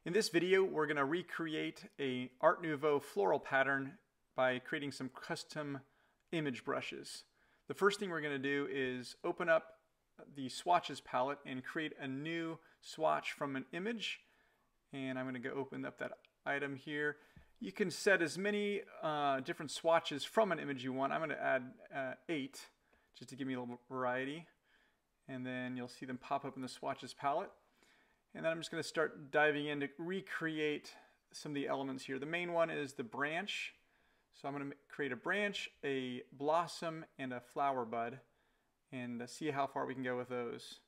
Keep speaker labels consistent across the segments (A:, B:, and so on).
A: In this video, we're going to recreate a Art Nouveau floral pattern by creating some custom image brushes. The first thing we're going to do is open up the swatches palette and create a new swatch from an image. And I'm going to go open up that item here. You can set as many different swatches from an image you want. I'm going to add 8 just to give me a little variety. And then you'll see them pop up in the swatches palette. And then I'm just going to start diving in to recreate some of the elements here. The main one is the branch. So I'm going to create a branch, a blossom, and a flower bud, and see how far we can go with those.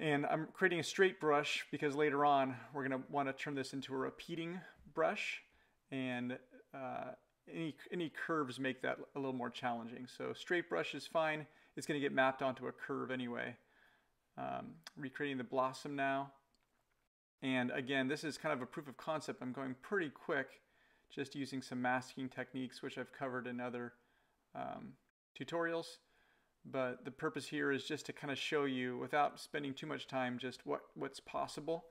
A: And I'm creating a straight brush because later on we're going to want to turn this into a repeating brush, and any curves make that a little more challenging. So straight brush is fine. It's going to get mapped onto a curve anyway. Recreating the blossom now. And again, this is kind of a proof of concept. I'm going pretty quick, just using some masking techniques, which I've covered in other tutorials. But the purpose here is just to kind of show you, without spending too much time, just what's possible.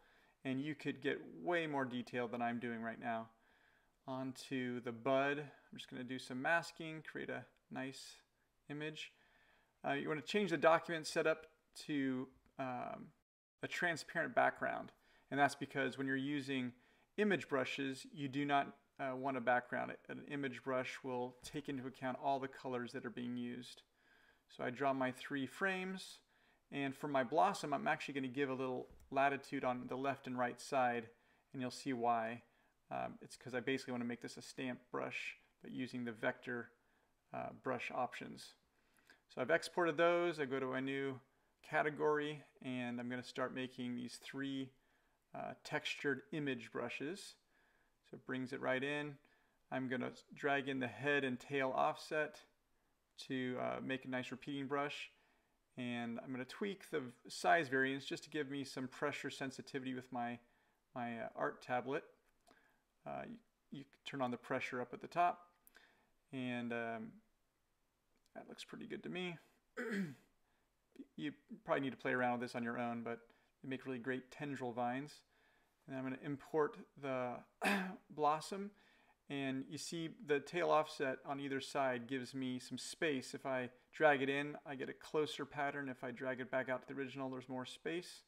A: And you could get way more detail than I'm doing right now. Onto the bud. I'm just going to do some masking, create a nice image. You want to change the document setup to a transparent background, and that's because when you're using image brushes, you do not want a background. An image brush will take into account all the colors that are being used. So I draw my 3 frames, and for my blossom I'm actually going to give a little latitude on the left and right side, and you'll see why. It's because I basically want to make this a stamp brush, but using the vector brush options. So I've exported those. I go to a new category, and I'm going to start making these 3 textured image brushes. So it brings it right in. I'm going to drag in the head and tail offset to make a nice repeating brush, and I'm going to tweak the size variance just to give me some pressure sensitivity with my art tablet. You turn on the pressure up at the top, and that looks pretty good to me. You probably need to play around with this on your own, but they make really great tendril vines. And I'm going to import the blossom, and you see the tail offset on either side gives me some space. If I drag it in, I get a closer pattern. If I drag it back out to the original, there's more space.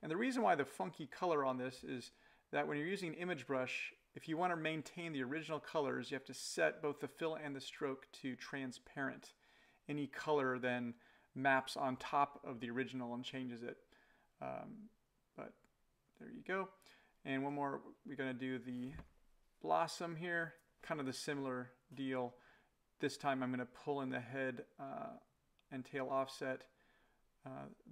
A: And the reason why the funky color on this is that when you're using an image brush, if you want to maintain the original colors, you have to set both the fill and the stroke to transparent. Any color then maps on top of the original and changes it. But there you go. And one more, we're going to do the blossom here, kind of the similar deal. This time I'm going to pull in the head and tail offset.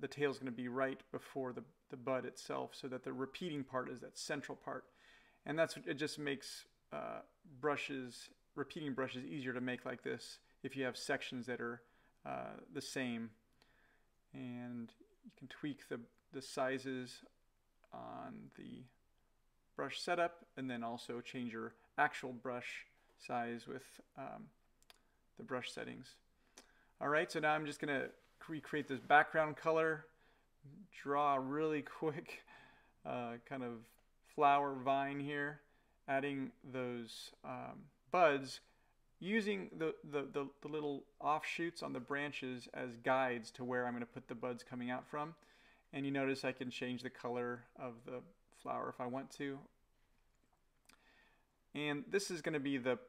A: The tail is going to be right before the bud itself, so that the repeating part is that central part. And that's it just makes repeating brushes easier to make like this if you have sections that are the same. And you can tweak the sizes on the brush setup, and then also change your actual brush size with the brush settings. Alright, so now I'm just going to recreate this background color, draw a really quick kind of flower vine here, adding those buds, using the little offshoots on the branches as guides to where I'm going to put the buds coming out from. And you notice I can change the color of the flower if I want to. And this is going to be the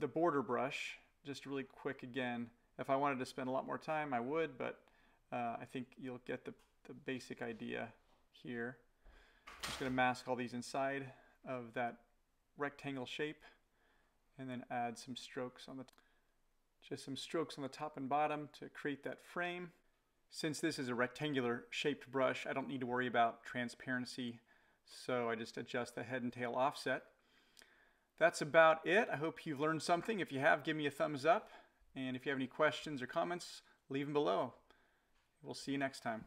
A: border brush, just really quick again. If I wanted to spend a lot more time, I would, but I think you'll get the basic idea here. I'm just going to mask all these inside of that rectangle shape, and then add some strokes on the top and bottom to create that frame. Since this is a rectangular shaped brush, I don't need to worry about transparency, so I just adjust the head and tail offset. That's about it. I hope you've learned something. If you have, give me a thumbs up, and if you have any questions or comments, leave them below. We'll see you next time.